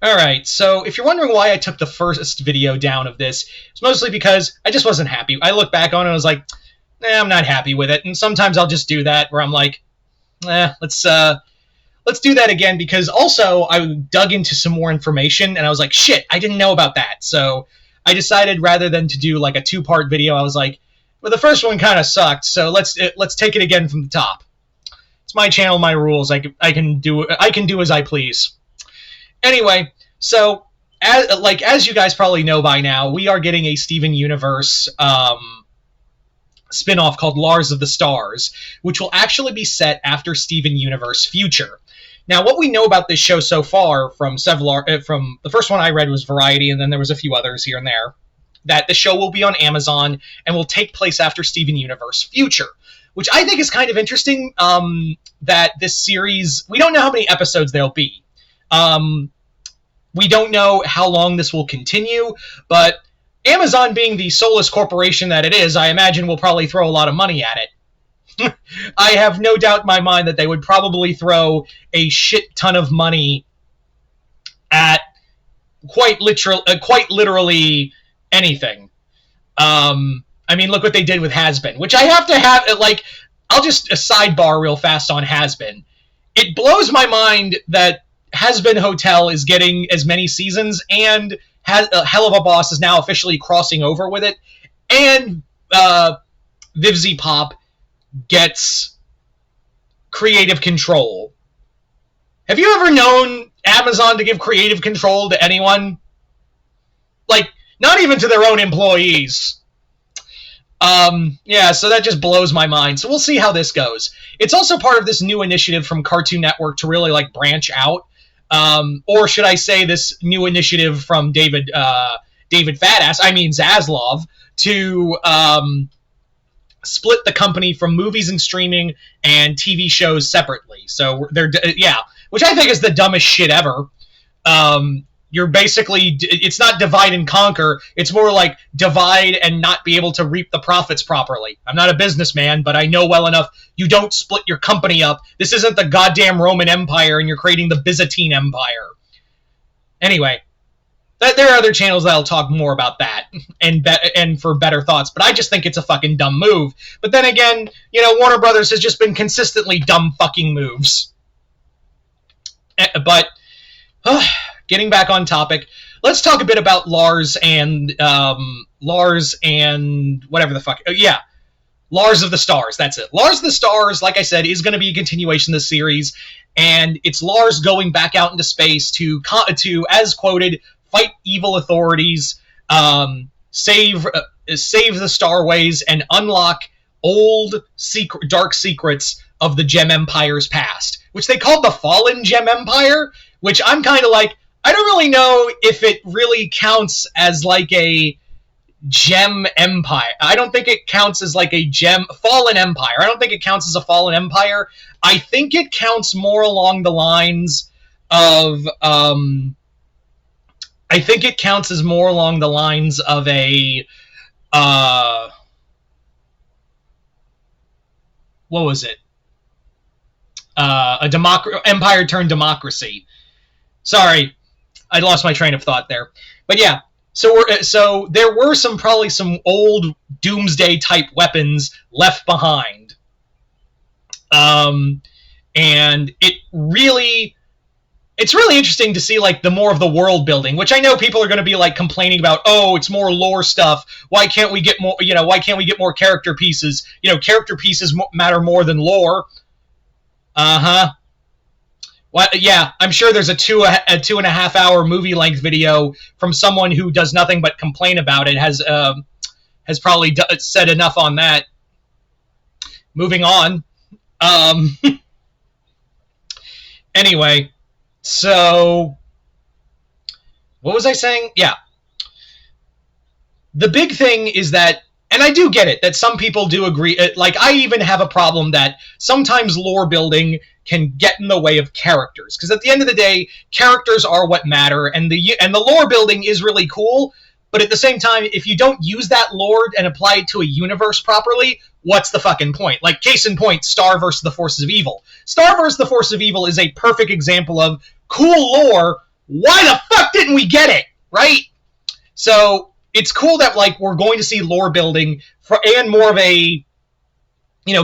Alright, so if you're wondering why I took the first video down of this, it's mostly because I just wasn't happy. I look back on it and I was like, I'm not happy with it. And sometimes I'll just do that where I'm like, let's do that again, because also I dug into some more information and I was like, shit, I didn't know about that. So I decided rather than to do like a two-part video, I was like, well, the first one kind of sucked, so let's take it again from the top. It's my channel, my rules. I can do as I please. Anyway, so as you guys probably know by now, we are getting a Steven Universe spin-off called Lars of the Stars, which will actually be set after Steven Universe Future. Now, what we know about this show so far from from the first one I read was Variety, and then there was a few others here and there, that the show will be on Amazon and will take place after Steven Universe Future, which I think is kind of interesting, that this series, we don't know how many episodes there'll be. We don't know how long this will continue, but Amazon being the soulless corporation that it is, I imagine will probably throw a lot of money at it. I have no doubt in my mind that they would probably throw a shit ton of money at quite literally anything. I mean, look what they did with Has-Been, which I have to have, I'll just a sidebar real fast on Has-Been. It blows my mind that Has-Been Hotel is getting as many seasons, and Hell of a Boss is now officially crossing over with it, and Vivzie Pop gets creative control. Have you ever known Amazon to give creative control to anyone? Like, not even to their own employees. Yeah, so that just blows my mind. So we'll see how this goes. It's also part of this new initiative from Cartoon Network to really, branch out. Or should I say this new initiative from David Zaslav, to split the company from movies and streaming and TV shows separately. So which I think is the dumbest shit ever. You're basically, it's not divide and conquer, it's more like divide and not be able to reap the profits properly. I'm not a businessman, but I know well enough you don't split your company up. This isn't the goddamn Roman Empire and you're creating the Byzantine Empire. Anyway, there are other channels that'll talk more about that and for better thoughts, but I just think it's a fucking dumb move. But then again, Warner Brothers has just been consistently dumb fucking moves. But getting back on topic, let's talk a bit about Lars and whatever the fuck. Lars of the Stars. That's it. Lars of the Stars, like I said, is going to be a continuation of the series, and it's Lars going back out into space to as quoted, fight evil authorities, save the Starways, and unlock old dark secrets of the Gem Empire's past, which they called the Fallen Gem Empire, which I'm kind of like, I don't really know if it really counts as like a Gem Empire. I don't think it counts as like a Fallen Empire. I don't think it counts as a Fallen Empire. I think it counts more along the lines of, I think it counts as more along the lines of a, what was it? Empire turned democracy. Sorry, I lost my train of thought there. But yeah, so there were probably some old doomsday type weapons left behind. And it's really interesting to see the more of the world building, which I know people are going to be complaining about. Oh, it's more lore stuff. Why can't we get more? Why can't we get more character pieces? Character pieces matter more than lore. Well, yeah, I'm sure there's a 2.5 hour movie length video from someone who does nothing but complain about it. Has probably said enough on that. Moving on. Anyway, so what was I saying? Yeah. The big thing is that, and I do get it, that some people do agree, I even have a problem that sometimes lore building can get in the way of characters, because at the end of the day, characters are what matter, and the lore building is really cool, but at the same time, if you don't use that lore and apply it to a universe properly, what's the fucking point? Case in point, Star vs. the Forces of Evil. Star vs. the Forces of Evil is a perfect example of cool lore. Why the fuck didn't we get it, right? So it's cool that, like, we're going to see lore building and more of a,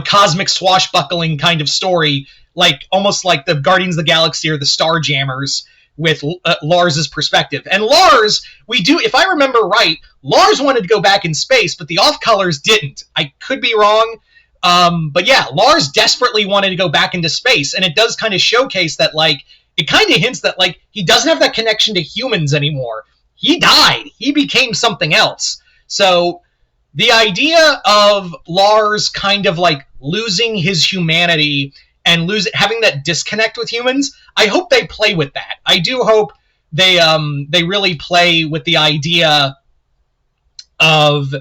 cosmic swashbuckling kind of story, like almost like the Guardians of the Galaxy or the Starjammers with Lars's perspective. And Lars, if I remember right, Lars wanted to go back in space, but the Off-Colors didn't. I could be wrong. But yeah, Lars desperately wanted to go back into space, and it does kind of showcase that, like, it kind of hints that, like, he doesn't have that connection to humans anymore. He died. He became something else. So the idea of Lars kind of, like, losing his humanity and having that disconnect with humans, I hope they play with that. I do hope they really play with the idea of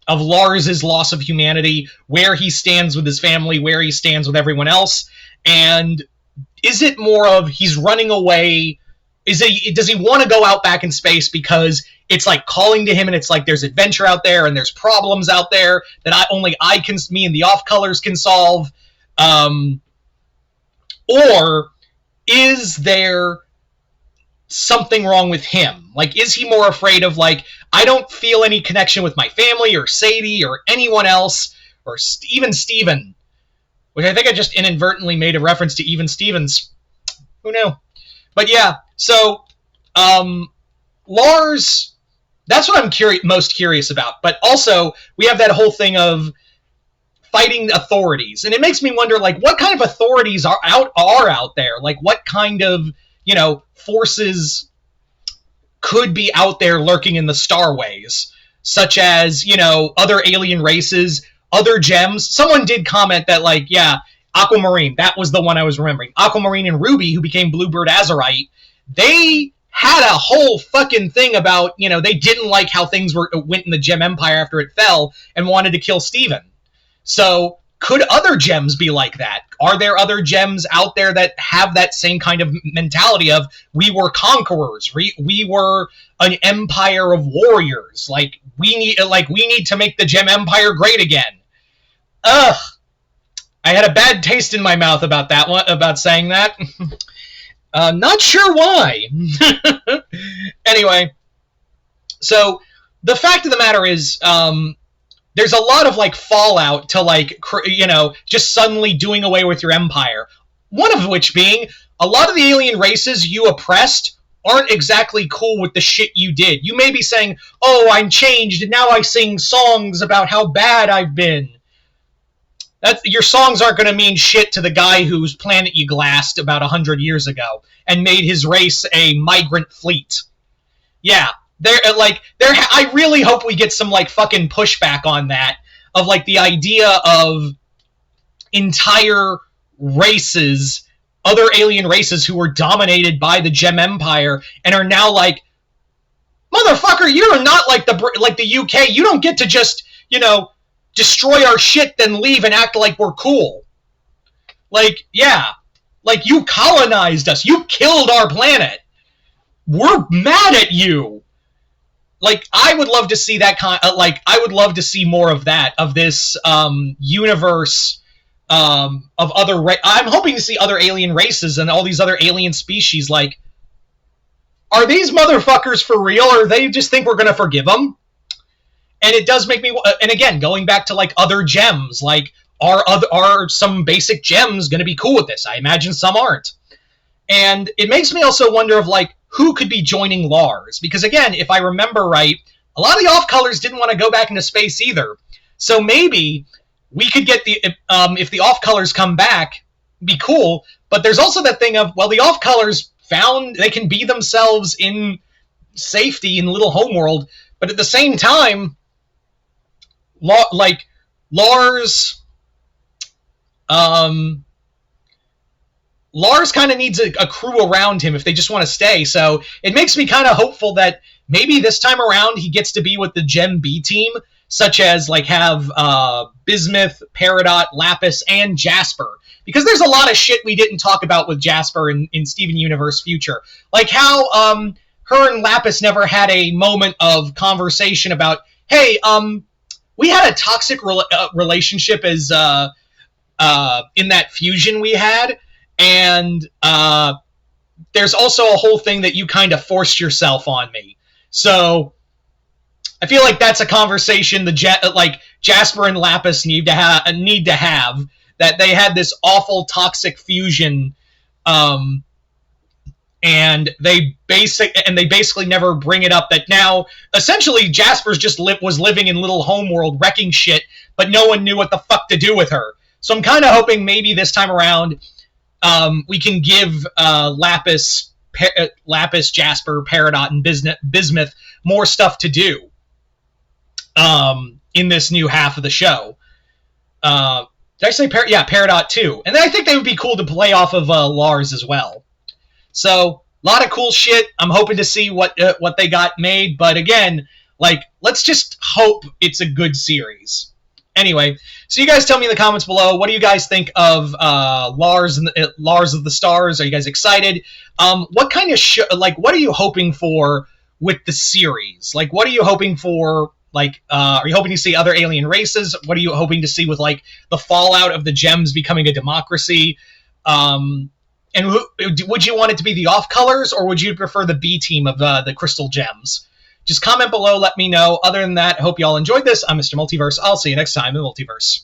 Lars's loss of humanity, where he stands with his family, where he stands with everyone else, and is it more of he's running away? Does he want to go out back in space because it's like calling to him, and it's like there's adventure out there and there's problems out there that me and the Off-Colors can solve, or is there something wrong with him? Like, is he more afraid of, like, I don't feel any connection with my family or Sadie or anyone else, or even Steven, which I think I just inadvertently made a reference to Even Stevens. Who knew? But yeah, so Lars, that's what I'm most curious about. But also, we have that whole thing of fighting authorities, and it makes me wonder, like, what kind of authorities are out there? Like, what kind of, forces could be out there lurking in the Starways, such as, other alien races, other gems. Someone did comment that, like, yeah, Aquamarine, that was the one I was remembering. Aquamarine and Ruby, who became Bluebird Azurite, they had a whole fucking thing about, they didn't like how things went in the Gem Empire after it fell and wanted to kill Steven. So, could other gems be like that? Are there other gems out there that have that same kind of mentality of, we were conquerors, we were an empire of warriors, like, we need to make the Gem Empire great again? Ugh. I had a bad taste in my mouth about that one, about saying that. Not sure why. Anyway, so the fact of the matter is, there's a lot of, like, fallout to, like, just suddenly doing away with your empire. One of which being, a lot of the alien races you oppressed aren't exactly cool with the shit you did. You may be saying, oh, I'm changed, and now I sing songs about how bad I've been. Your songs aren't going to mean shit to the guy whose planet you glassed about 100 years ago and made his race a migrant fleet. Yeah, I really hope we get some, like, fucking pushback on that, of, like, the idea of entire races, other alien races who were dominated by the Gem Empire and are now like, motherfucker, you're not like the UK. You don't get to just, destroy our shit, then leave and act like we're cool. Like, yeah. Like, you colonized us. You killed our planet. We're mad at you. Like, I would love to see that I would love to see more of that, of this universe of other I'm hoping to see other alien races and all these other alien species. Like, are these motherfuckers for real, or they just think we're gonna forgive them? And it does make me, and again, going back to, like, other gems, like, are some basic gems going to be cool with this? I imagine some aren't. And it makes me also wonder of, like, who could be joining Lars? Because, again, if I remember right, a lot of the Off-Colors didn't want to go back into space either. So maybe we could get if the Off-Colors come back, be cool, but there's also that thing of, well, the Off-Colors found they can be themselves in safety in Little Homeworld, but at the same time, Lars kind of needs a crew around him if they just want to stay. So it makes me kind of hopeful that maybe this time around he gets to be with the Gem B team, such as, like, have Bismuth, Peridot, Lapis, and Jasper. Because there's a lot of shit we didn't talk about with Jasper in Steven Universe Future. Like how her and Lapis never had a moment of conversation about, hey, we had a toxic relationship as in that fusion we had, and there's also a whole thing that you kind of forced yourself on me. So I feel like that's a conversation like Jasper and Lapis need to have, that they had this awful toxic fusion, and they basically never bring it up that now essentially Jasper's just was living in little homeworld wrecking shit, but no one knew what the fuck to do with her. So I'm kind of hoping maybe this time around we can give Lapis, Jasper, Peridot, and Bismuth more stuff to do in this new half of the show. Did I say Peridot too? And I think they would be cool to play off of Lars as well. So a lot of cool shit. I'm hoping to see what they got made, but again, like, let's just hope it's a good series. Anyway, so you guys tell me in the comments below, what do you guys think of Lars of the Stars? Are you guys excited? What kind of what are you hoping for with the series? Like, what are you hoping for? Like, are you hoping to see other alien races? What are you hoping to see with, like, the fallout of the gems becoming a democracy? And would you want it to be the off colors, or would you prefer the B team of the crystal gems? Just comment below, let me know. Other than that, hope you all enjoyed this. I'm Mr. Multiverse. I'll see you next time in the Multiverse.